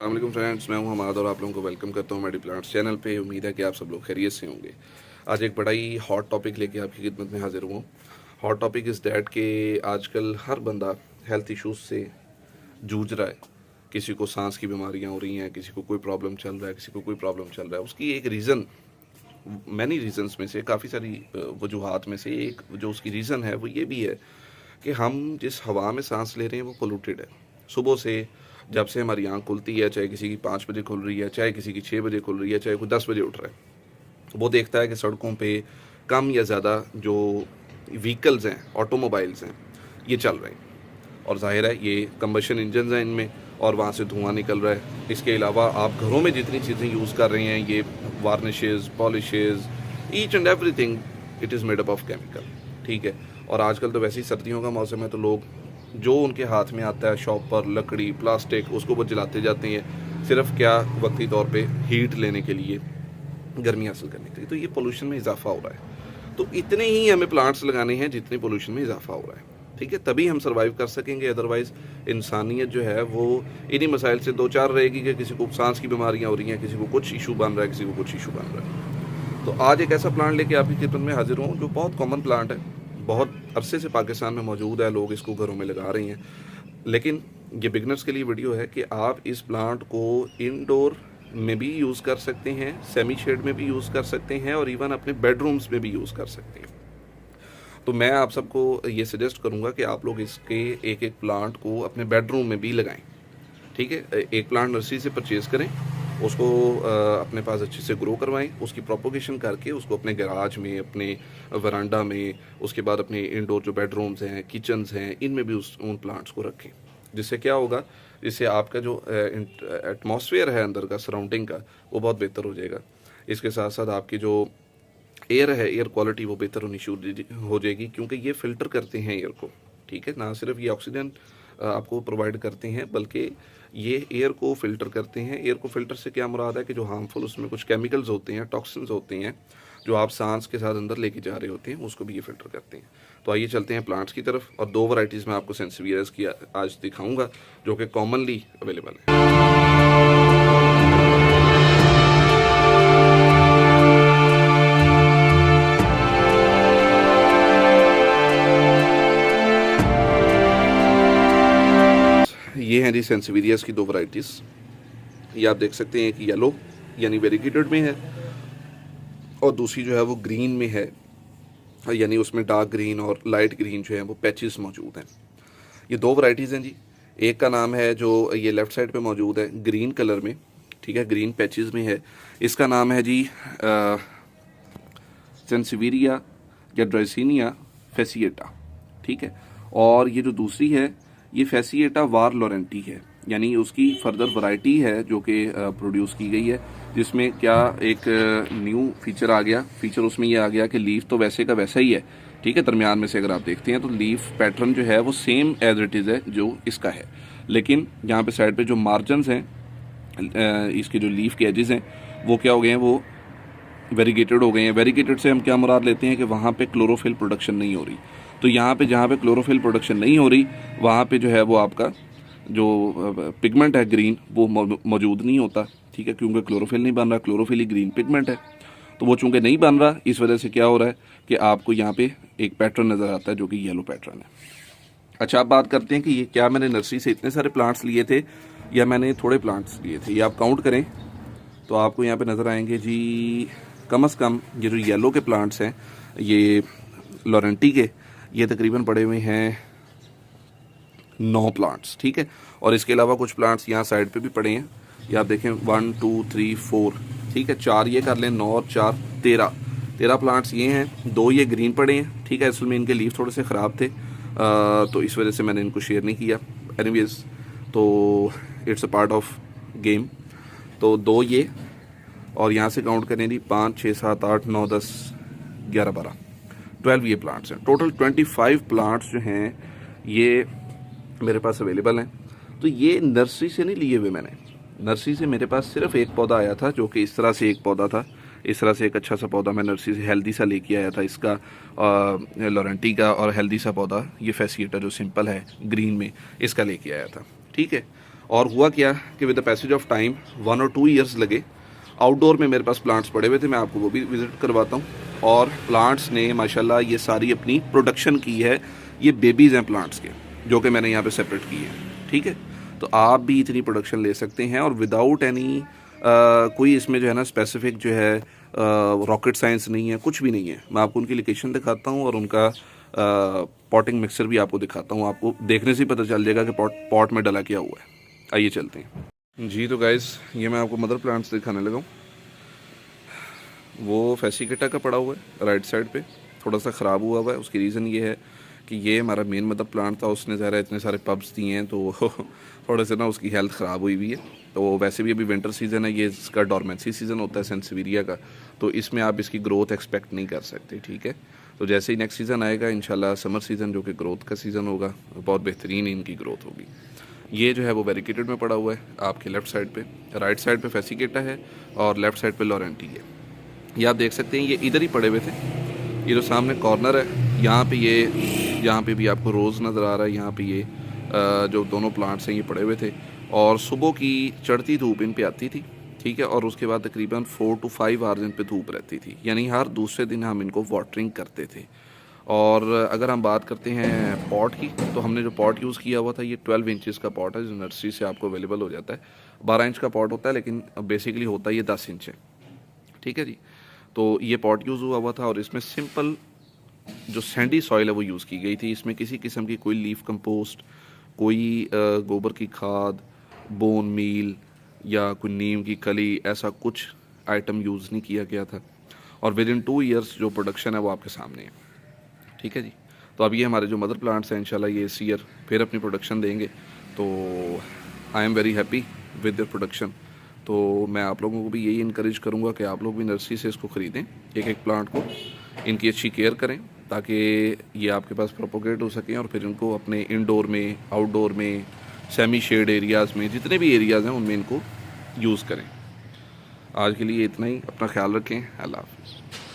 अस्सलाम फ्रेंड्स, मैं हूं हमाद और आप लोगों को वेलकम करता हूं मेडी प्लांट्स चैनल पे। उम्मीद है कि आप सब लोग खैरियत से होंगे। आज एक बड़ा ही हॉट टॉपिक लेके आपकी खिदमत में हाजिर हुआ। हॉट टॉपिक इज़ दैट कि आजकल हर बंदा हेल्थ इश्यूज से जूझ रहा है। किसी को सांस की बीमारियां हो रही हैं, किसी को कोई प्रॉब्लम चल रहा है, किसी को कोई प्रॉब्लम चल रहा है। उसकी एक रीज़न, मैनी रीज़न्स में से, काफ़ी सारी वजूहात में से एक जो उसकी रीज़न है वो ये भी है कि हम जिस हवा में सांस ले रहे हैं वो पोल्यूटेड है। सुबह से जब से हमारी आँख खुलती है, चाहे किसी की 5 बजे खुल रही है, चाहे किसी की 6 बजे खुल रही है, चाहे कोई 10 बजे उठ रहा है, वो देखता है कि सड़कों पे कम या ज़्यादा जो व्हीकल्स हैं, ऑटोमोबाइल्स हैं, ये चल रहे हैं। और जाहिर है ये कंबशन इंजन हैं इनमें, और वहाँ से धुआं निकल रहा है। इसके अलावा आप घरों में जितनी चीज़ें यूज़ कर रहे हैं, ये varnishes, polishes, each and everything, it is made up of chemical. ठीक है। और आजकल तो वैसे ही सर्दियों का मौसम है, तो लोग जो उनके हाथ में आता है शॉप पर, लकड़ी, प्लास्टिक, उसको वो जलाते जाते हैं, सिर्फ क्या वक्ती तौर पे हीट लेने के लिए, गर्मी हासिल करने के लिए। तो ये पोल्यूशन में इजाफा हो रहा है। तो इतने ही हमें प्लांट्स लगाने हैं जितने पोल्यूशन में इजाफा हो रहा है। ठीक है, तभी हम सर्वाइव कर सकेंगे। अदरवाइज़ इंसानियत जो है वो इन्हीं मसाइल से दो चार रहेगी कि किसी को सांस की बीमारियाँ हो रही हैं, किसी को कुछ इशू बन रहा है, किसी को कुछ इशू बन रहा है। तो आज एक ऐसा प्लांट लेके आपकी खिदमत में हाजिर हूँ जो बहुत कॉमन प्लांट है, बहुत अरसे से पाकिस्तान में मौजूद है, लोग इसको घरों में लगा रहे हैं। लेकिन ये बिगनर्स के लिए वीडियो है कि आप इस प्लांट को इंडोर में भी यूज़ कर सकते हैं, सेमी शेड में भी यूज़ कर सकते हैं, और इवन अपने बेडरूम्स में भी यूज़ कर सकते हैं। तो मैं आप सबको ये सजेस्ट करूँगा कि आप लोग इसके एक एक प्लांट को अपने बेडरूम में भी लगाएं। ठीक है, एक प्लांट नर्सरी से परचेज़ करें, उसको अपने पास अच्छे से ग्रो करवाएं, उसकी प्रोपोगेशन करके उसको अपने गैराज में, अपने वरांडा में, उसके बाद अपने इंडोर जो बेडरूम्स हैं, किचन्स हैं, इनमें भी उन प्लांट्स को रखें। जिससे क्या होगा, जिससे आपका जो एटमॉस्फेयर है अंदर का, सराउंडिंग का, वो बहुत बेहतर हो जाएगा। इसके साथ साथ आपकी जो एयर है, एयर क्वालिटी वो बेहतर होनी शुरू हो जाएगी, क्योंकि ये फ़िल्टर करते हैं एयर को। ठीक है, ना सिर्फ ये ऑक्सीजन आपको प्रोवाइड करते हैं, बल्कि ये एयर को फ़िल्टर करते हैं। एयर को फ़िल्टर से क्या मुराद है कि जो हार्मफुल उसमें कुछ केमिकल्स होते हैं, टॉक्सिन्स होते हैं, जो आप सांस के साथ अंदर लेके जा रहे होते हैं, उसको भी ये फ़िल्टर करते हैं। तो आइए चलते हैं प्लांट्स की तरफ, और दो वैरायटीज़ मैं आपको सेंसिवियर्स की आज दिखाऊंगा जो कि कॉमनली अवेलेबल है। ये हैं जी सेंसिवियर्स की दो वैरायटीज़। ये आप देख सकते हैं कि येलो यानी वेरीगेटेड में है, और दूसरी जो है वो ग्रीन में है, यानी उसमें डार्क ग्रीन और लाइट ग्रीन जो है वो पैचेस मौजूद हैं। ये दो वैरायटीज़ हैं जी। एक का नाम है, जो ये लेफ़्ट साइड पे मौजूद है ग्रीन कलर में, ठीक है, ग्रीन पैचेस में है, इसका नाम है जी सेंसिविरिया या ड्राइसिनिया फेसिएटा। ठीक है। और ये जो दूसरी है, ये फेसिएटा वार लोरेंटी है, यानी उसकी फर्दर वैरायटी है जो कि प्रोड्यूस की गई है, जिसमें क्या एक न्यू फीचर आ गया। फीचर उसमें ये आ गया कि लीफ तो वैसे का वैसा ही है, ठीक है, दरमियान में से अगर आप देखते हैं तो लीफ पैटर्न जो है वो सेम एज इट इज़ है जो इसका है, लेकिन यहाँ पे साइड पे जो मार्जिन्स हैं, इसके जो लीफ के एजेस हैं, वो क्या हो गए हैं, वो वेरीगेटेड हो गए हैं। वेरीगेटेड से हम क्या मुराद लेते हैं कि वहाँ पे क्लोरोफिल प्रोडक्शन नहीं हो रही। तो यहाँ पे जहाँ पे क्लोरोफिल प्रोडक्शन नहीं हो रही, वहाँ पे जो है वो आपका जो पिगमेंट है ग्रीन, वो मौजूद नहीं होता। ठीक है, क्योंकि क्लोरोफिल नहीं बन रहा, क्लोरोफिल ही ग्रीन पिगमेंट है, तो वो चूँकि नहीं बन रहा, इस वजह से क्या हो रहा है कि आपको यहाँ पे एक पैटर्न नज़र आता है जो कि येलो पैटर्न है। अच्छा, आप बात करते हैं कि ये क्या मैंने नर्सरी से इतने सारे प्लांट्स लिए थे या मैंने थोड़े प्लांट्स लिए थे। ये आप काउंट करें तो आपको यहाँ पे नज़र आएंगे जी, कम से कम ये जो येलो के प्लांट्स हैं, ये लॉरेंटी के, ये तकरीबन पड़े हुए हैं 9 प्लांट्स। ठीक है। और इसके अलावा कुछ प्लांट्स यहाँ साइड पे भी पड़े हैं, ये आप देखें 1 2 3 4, ठीक है, 4 ये कर लें, 9 और 4 13 प्लांट्स ये हैं। 2 ये ग्रीन पड़े हैं। ठीक है, असल में इनके लीफ थोड़े से ख़राब थे, तो इस वजह से मैंने इनको शेयर नहीं किया। एनीवेज, तो it's a part of game. तो 2 ये, और यहाँ से काउंट करें जी 5 6 7 8 9 10 11 12 12 ये प्लांट्स हैं। टोटल 25 प्लांट्स जो हैं ये मेरे पास अवेलेबल हैं। तो ये नर्सरी से नहीं लिए हुए मैंने, नर्सरी से मेरे पास सिर्फ एक पौधा आया था, जो कि इस तरह से एक पौधा था। इस तरह से एक अच्छा सा पौधा मैं नर्सरी से हेल्दी सा लेके आया था, इसका लॉरेंटी का, और हेल्दी सा पौधा ये फेसिएटा जो सिंपल है ग्रीन में, इसका लेके आया था। ठीक है। और हुआ क्या कि with the passage of time 1 और 2 ईयर्स लगे, आउटडोर में मेरे पास प्लांट्स पड़े हुए थे, मैं आपको वो भी विज़िट करवाता हूँ। और प्लांट्स ने माशाल्लाह ये सारी अपनी प्रोडक्शन की है। ये बेबीज़ हैं प्लांट्स के, जो कि मैंने यहाँ पे सेपरेट की है, ठीक है। तो आप भी इतनी प्रोडक्शन ले सकते हैं और विदाउट एनी कोई इसमें जो है ना स्पेसिफिक जो है रॉकेट साइंस नहीं है, कुछ भी नहीं है। मैं आपको उनकी लोकेशन दिखाता हूँ और उनका पॉटिंग मिक्सर भी आपको दिखाता हूँ। आपको देखने से ही पता चल जाएगा कि पॉट में डला क्या हुआ है। आइए चलते हैं जी। तो गाइस ये मैं आपको मदर प्लांट्स दिखाने लगा हूँ। वो फेसिकेटा का पड़ा हुआ है राइट साइड पे, थोड़ा सा ख़राब हुआ हुआ है। उसकी रीज़न ये है कि ये हमारा मेन मदर प्लांट था, उसने ज़रा इतने सारे पब्स दिए हैं तो थोड़े से ना उसकी हेल्थ ख़राब हुई हुई है। तो वैसे भी अभी विंटर सीज़न है, ये इसका डॉर्मेंसी सीज़न होता है सेंसिविरिया का, तो इसमें आप इसकी ग्रोथ एक्सपेक्ट नहीं कर सकते, ठीक है। तो जैसे ही नेक्स्ट सीज़न आएगा इंशाल्लाह, समर सीज़न जो कि ग्रोथ का सीज़न होगा, बहुत बेहतरीन इनकी ग्रोथ होगी। ये जो है वो वेरिकेटेड में पड़ा हुआ है आपके लेफ़्ट साइड पे, राइट साइड पे फेसिकेटा है और लेफ़्ट साइड पे लॉरेंटी है। ये आप देख सकते हैं, ये इधर ही पड़े हुए थे। ये जो सामने कॉर्नर है यहाँ पे, यहाँ पे भी आपको रोज़ नज़र आ रहा है। यहाँ पे ये जो दोनों प्लांट्स हैं ये पड़े हुए थे और सुबह की चढ़ती धूप इन पे आती थी, ठीक है। और उसके बाद तकरीबन 4 to 5 आवर्स इन पे धूप रहती थी, यानी हर दूसरे दिन हम इनको वाटरिंग करते थे। और अगर हम बात करते हैं पॉट की, तो हमने जो पॉट यूज़ किया हुआ था ये 12 इंचज़ का पॉट है, जो नर्सरी से आपको अवेलेबल हो जाता है। 12 इंच का पॉट होता है लेकिन बेसिकली होता है ये 10 इंच है, ठीक है जी। तो ये पॉट यूज़ हुआ था और इसमें सिंपल जो सैंडी सॉइल है वो यूज़ की गई थी। इसमें किसी किस्म की कोई लीफ कंपोस्ट, कोई गोबर की खाद, बोन मील या कोई नीम की कली, ऐसा कुछ आइटम यूज़ नहीं किया गया था। और विद इन 2 ईयर्स जो प्रोडक्शन है वो आपके सामने है, ठीक है जी। तो अब ये हमारे जो मदर प्लांट्स हैं इंशाल्लाह ये इस ईयर फिर अपनी प्रोडक्शन देंगे। तो I am very happy with their production. तो मैं आप लोगों को भी यही इनकरेज करूँगा कि आप लोग भी नर्सरी से इसको ख़रीदें, एक एक प्लांट को, इनकी अच्छी केयर करें ताकि ये आपके पास प्रोपोगेट हो सकें और फिर इनको अपने इंडोर में, आउटडोर में, सेमी शेड एरियाज़ में, जितने भी एरियाज़ हैं उनमें इनको यूज़ करें। आज के लिए इतना ही, अपना ख्याल रखें। अल्लाह हाफ़िज़।